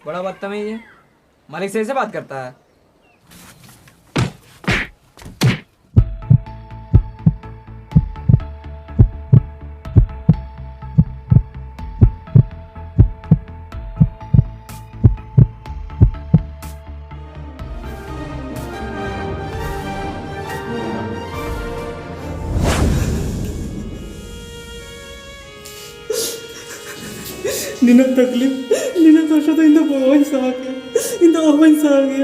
बड़ा बदतमीज है। मालिक से ऐसे बात करता है। ನಿನ್ನ ತಕ್ಲೀಫ್ ನಿನ್ನ ದೋಷದಿಂದ ವಹಿಸಾಗೆ ಇಂದ ವಹಿಸಾಗೆ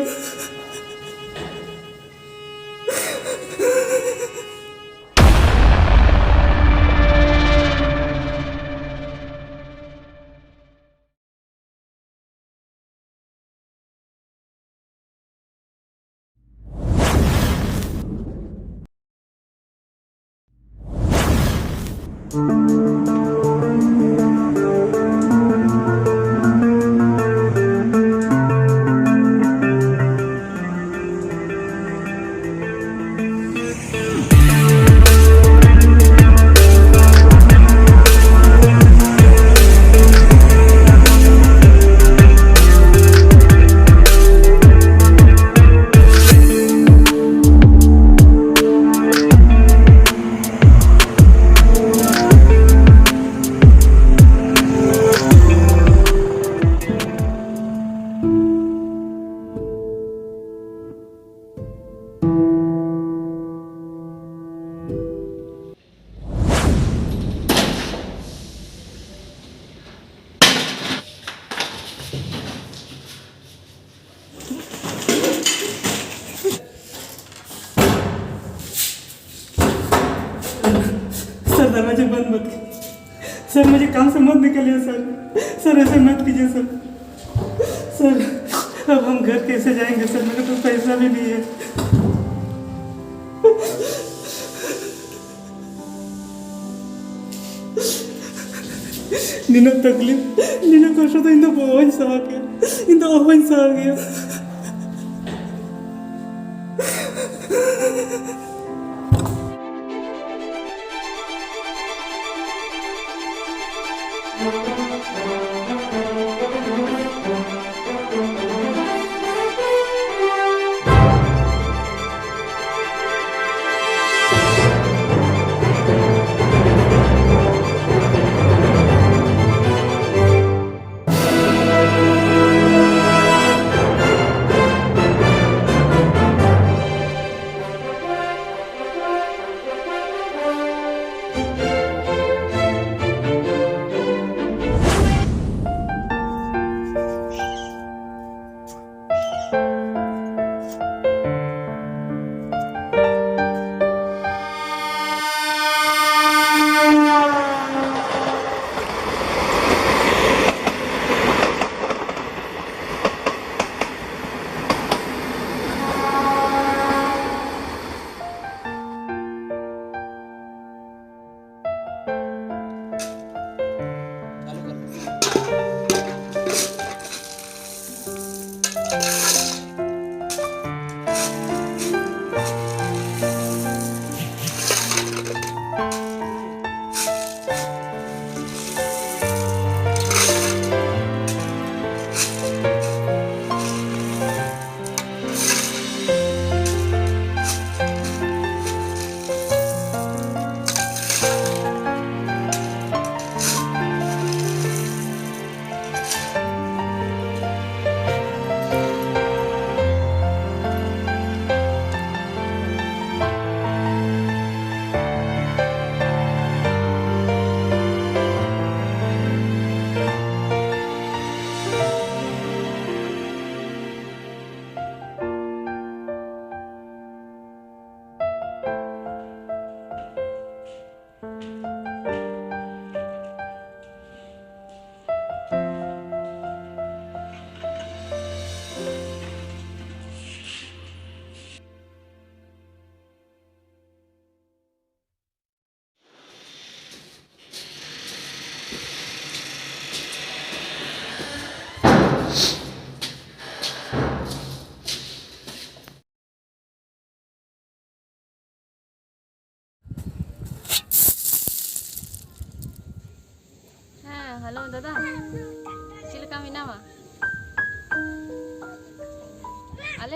सर दरवाजे बंद मत कीजिए सर, मुझे काम से मत निकलिए सर ऐसे मत कीजिए सर अब हम घर कैसे जाएंगे सर, मेरे पास पैसा भी नहीं है। ನಿನ್ನ ತಕ್ಲೀಫ್ ನಿನ್ನ ದೋಷದಿಂದ ವಹಿಸಾಗೆ ಇಂದ ವಹಿಸಾಗೆ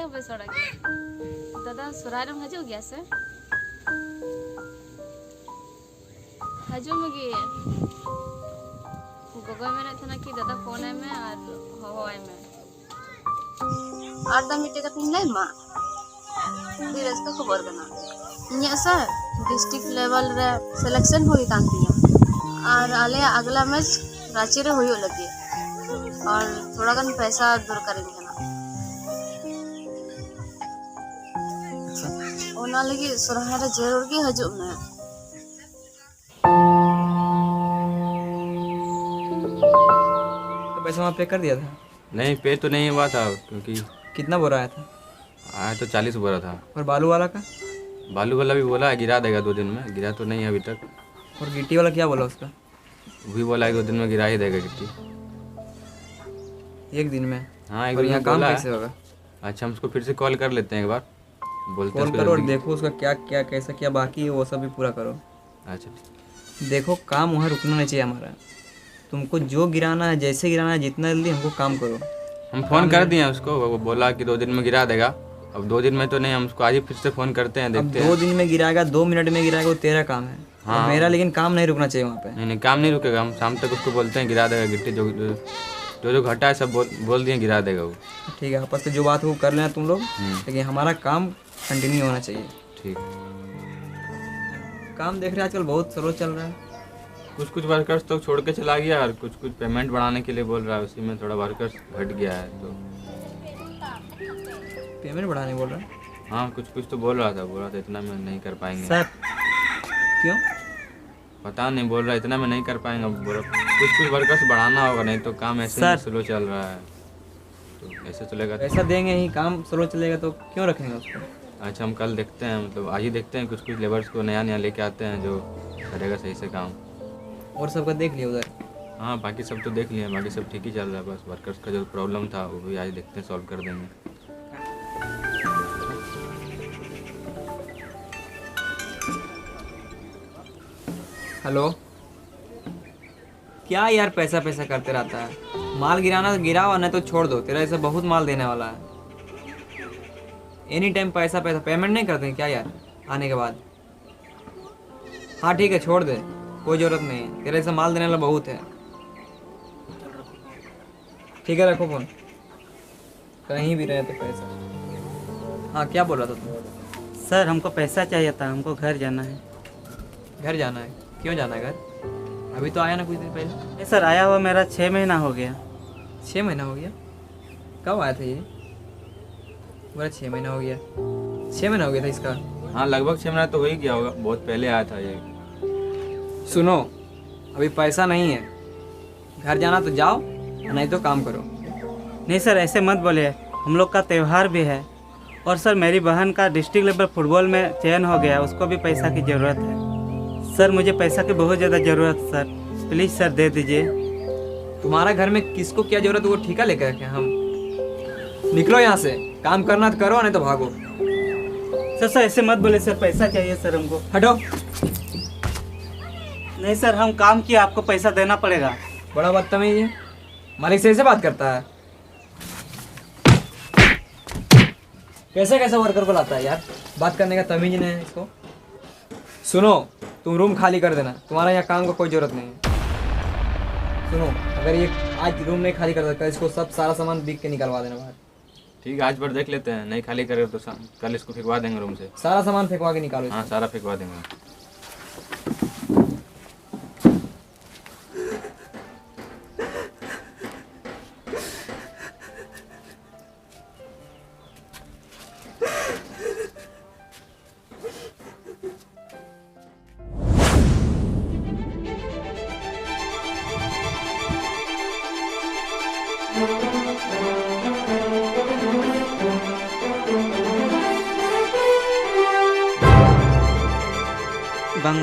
ᱦᱚᱸ ᱵᱮᱥ ᱵᱟᱲᱟ ᱜᱮ ᱫᱟᱫᱟ ᱥᱚᱨᱦᱟᱭ ᱨᱮᱢ ᱦᱤᱡᱩᱜ ᱜᱮᱭᱟ ᱥᱮ ᱦᱤᱡᱩᱜ ᱢᱮᱜᱮ ᱜᱚᱜᱚᱭ ᱢᱮᱱᱮᱫ ᱛᱟᱦᱮᱱᱟ कि दादा फोन आए में और होवाई में और दा मिट्टे कथन ले मा दी रस्ता खबर कना इन्या सर डिस्ट्रिक्ट लेवल रे सिलेक्शन हुई कान तिया और आले अगला मैच रांची रे हुई लगे और थोड़ा गन पैसा दरकार कना ओना लगी सोरहा रे जरूर के हजू में तो पैसा वहाँ पे कर दिया था? नहीं पे तो नहीं हुआ था क्योंकि कितना बोरा आया था? आया तो 40 बोरा था। और बालू वाला का? बालू वाला भी बोला है गिरा देगा 2 दिन में, गिरा तो नहीं है अभी तक। और गिट्टी वाला क्या बोला उसका? वो भी बोला है 2 दिन में गिरा ही देगा गिट्टी। 1 दिन में? हाँ एक और दिन यहाँ में काम बोला कैसे है। होगा? अच्छा हम उसको फिर से कॉल कर लेते हैं एक बार, बोलते हैं कॉल उसको करो और जल्दी। देखो उसका क्या क्या कैसा क्या बाकी है वो सब भी पूरा करो। अच्छा देखो काम वहाँ रुकना नहीं चाहिए हमारा। तुमको जो गिराना है जैसे गिराना है जितना जल्दी हमको काम करो। हम फ़ोन कर दिए हैं उसको, वो बोला कि 2 दिन में गिरा देगा। अब 2 दिन में तो नहीं, हम उसको आज ही फिर से फ़ोन करते हैं, अब देखते 2 हैं। दिन में गिराएगा 2 मिनट में गिराएगा वो तेरा काम है। हाँ। और मेरा लेकिन काम नहीं रुकना चाहिए वहाँ पे। नहीं नहीं काम नहीं रुकेगा, हम शाम तक उसको बोलते हैं गिरा देगा गिट्टी। जो घटा है सब बोल दिए गिरा देगा वो। ठीक है आपस में जो बात हो वो कर लेना तुम लोग, लेकिन हमारा काम कंटिन्यू होना चाहिए। ठीक। काम देख रहे हैं आजकल बहुत स्लो चल रहा है। कुछ वर्कर्स तो छोड़ के चला गया और कुछ पेमेंट बढ़ाने के लिए बोल रहा है, उसी में थोड़ा वर्कर्स घट गया है तो। पेमेंट बढ़ाने बोल रहा है? हाँ कुछ तो बोल रहा था इतना में नहीं कर पाएंगे। सर क्यों? पता नहीं, बोल रहा है इतना में नहीं कर पाएंगे। बोल कुछ वर्कर्स बढ़ाना होगा, नहीं तो काम ऐसे ही स्लो चल रहा है। तो ऐसे चलेगा पैसा देंगे ही, काम स्लो चलेगा तो क्यों रखेंगे उसको? अच्छा हम कल देखते हैं, मतलब आज ही देखते हैं, कुछ लेबर्स को नया लेके आते हैं जो करेगा सही से काम। और सबका देख लिया उधर? हाँ बाकी सब तो देख लिए, बाकी सब ठीक ही चल रहा है। बस वर्कर्स का जो प्रॉब्लम था वो भी आज देखते हैं, सॉल्व कर देंगे। हेलो, क्या यार पैसा करते रहता है? माल गिराना तो गिराओ, नहीं तो छोड़ दो। तेरा ऐसा बहुत माल देने वाला है। एनी टाइम पैसा पेमेंट नहीं करते हैं क्या यार आने के बाद? हाँ ठीक है छोड़ दे, कोई ज़रूरत नहीं है। तेरा ऐसा माल देने वाला बहुत है। ठीक है रखो फोन, कहीं भी रहे तो पैसा। हाँ क्या बोल रहा था तुम? सर हमको पैसा चाहिए था, हमको घर जाना है। घर जाना है? क्यों जाना है घर? अभी तो आया ना कुछ दिन पहले। नहीं सर आया हुआ मेरा 6 महीना हो गया। 6 महीना हो गया? कब आया था ये? पूरा 6 महीना हो गया। 6 महीना हो गया था इसका? हाँ लगभग 6 महीना तो हो ही गया होगा, बहुत पहले आया था ये। सुनो, अभी पैसा नहीं है, घर जाना तो जाओ, नहीं तो काम करो। नहीं सर ऐसे मत बोलिए, हम लोग का त्यौहार भी है। और सर मेरी बहन का डिस्ट्रिक्ट लेवल फुटबॉल में चयन हो गया, उसको भी पैसा की ज़रूरत है। सर मुझे पैसा की बहुत ज़्यादा ज़रूरत है सर, प्लीज़ सर दे दीजिए। तुम्हारा घर में किसको क्या जरूरत है वो ठेका लेकर रखे हम? निकलो यहाँ से, काम करना तो करो नहीं तो भागो। सर ऐसे मत बोले सर, पैसा चाहिए सर हमको। हटो। नहीं सर हम काम किए, आपको पैसा देना पड़ेगा। बड़ा बदतमीज है, मालिक से ऐसे बात करता है? कैसे वर्कर को लाता है यार, बात करने का तमीज नहीं है इसको। सुनो, तुम रूम खाली कर देना, तुम्हारा यहाँ काम का कोई जरूरत नहीं है। सुनो, अगर ये आज रूम नहीं खाली कर सकता इसको सब सारा सामान बिक के निकलवा देना बाहर। ठीक है आज पर देख लेते हैं, नहीं खाली करेगा तो कल इसको फेंकवा देंगे रूम से। सारा सामान फेंकवा के निकालो इसको। हाँ सारा फेंकवा देंगे।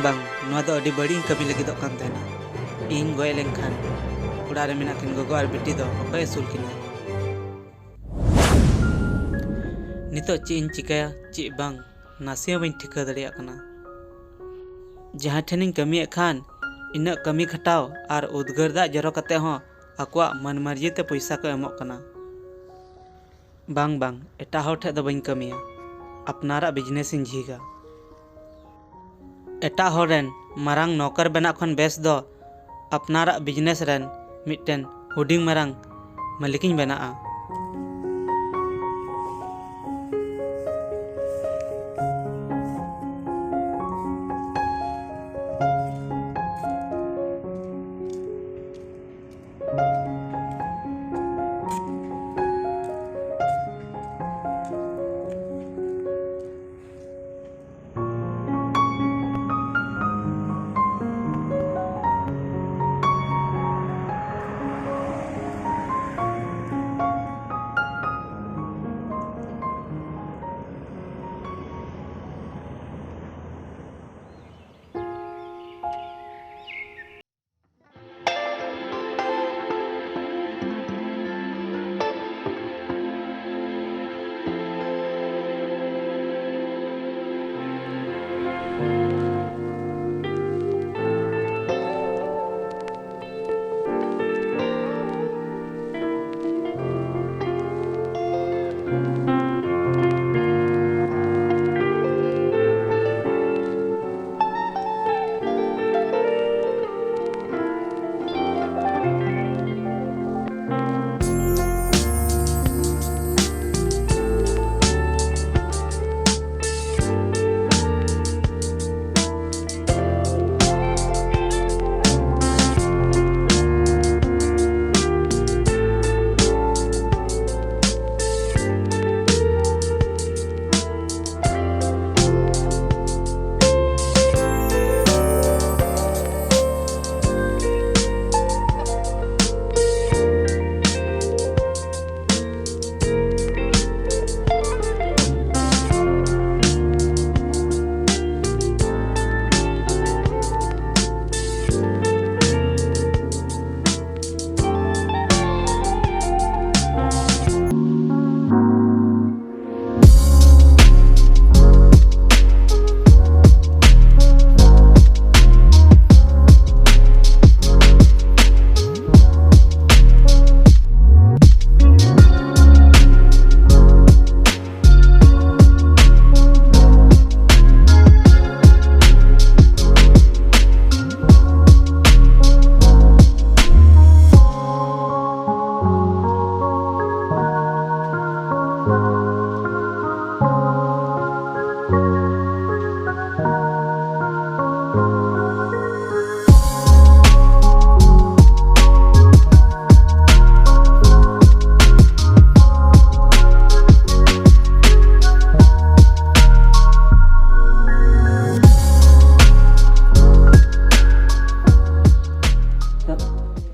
bang ᱱᱚᱣᱟ ᱫᱚ ᱟᱹᱰᱤ ᱵᱟᱹᱲᱤᱡ ᱠᱟᱹᱢᱤ ᱞᱟᱹᱜᱤᱫᱚᱜ ᱠᱟᱱ ᱛᱟᱦᱮᱱᱟ। ᱤᱧ ᱜᱚᱡ ᱞᱮᱱᱠᱷᱟᱱ ᱚᱲᱟᱜ ᱨᱮ ᱢᱮᱱᱟᱜ ᱠᱤᱱ ᱜᱚᱜᱚ ᱟᱨ ᱵᱤᱴᱤ ᱫᱚ ᱚᱠᱚᱭ ᱟᱹᱥᱩᱞ ᱠᱤᱱᱟ? ᱱᱤᱛᱚᱜ ᱪᱮᱫ ᱤᱧ ᱪᱤᱠᱟᱹᱭᱟ ᱪᱮᱫ ᱵᱟᱝ ᱱᱟᱥᱮ ᱦᱚᱸ ᱵᱟᱹᱧ ᱴᱷᱤᱠᱟᱹ ᱫᱟᱲᱮᱭᱟᱜ ᱠᱟᱱᱟ। ᱡᱟᱦᱟᱸ ᱴᱷᱮᱱᱤᱧ ᱠᱟᱹᱢᱤᱭᱮᱫ ᱠᱷᱟᱱ ᱤᱱᱟᱹᱜ ᱠᱟᱹᱢᱤ ᱠᱷᱟᱴᱟᱣ ᱟᱨ ᱩᱫᱽᱜᱟᱹᱨ ᱫᱟᱜ ᱡᱚᱨᱚ ᱠᱟᱛᱮ ᱦᱚᱸ ᱟᱠᱚᱣᱟᱜ ᱢᱚᱱ ᱢᱟᱨᱡᱤ ᱛᱮ ᱯᱚᱭᱥᱟ ᱠᱚ ᱮᱢᱚᱜ ᱠᱟᱱᱟ। बांग बांग एटा हर ठे दो बइन कमिया अपनारा business in झीगा Etah her rain Marang नौकर बना खन बेस दो अपनारा बिजनेस रेन मिट्टन हुडिंग मारांग मालिकिन बनाआ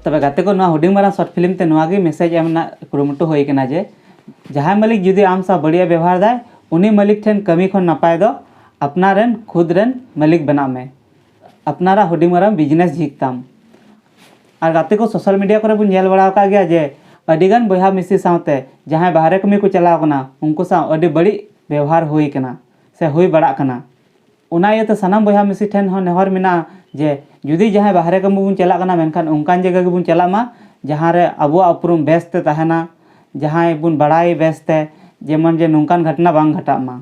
तबे गाते को हुडिंग मारा शॉर्ट फिल्म ते नवागी मैसेज एमना कुरुमुटु होई कना जे जहां मालिक जुदी आम सा बढ़िया व्यवहार दाय उनी मालिक ठेन कमी खन नपाय दो अपनारेन खुद रेन मालिक बना में अपनारा हुडिंग मारा बिजनेस झिकताम और गाते को सोशल मीडिया करे बुन नेल बड़ा का गया जे अडिगान बहा मिसी सावते जहां बाहरे कमी को चलाव कना उनको सा अडी बड़ी व्यवहार होई कना से होई बड़ा कना उना ये तो सनाम बहा मिसी ठेन हो नेहर मिना जे जुदी जहां बाहरे कमी बुन चला कना मेनखान उनकान जगह के बुन चला मा जहां रे अबो उपरुम बेसते तहना जहां बुन बड़ाई बेसते जेमन जे नुकान घटना बांग घटा मा।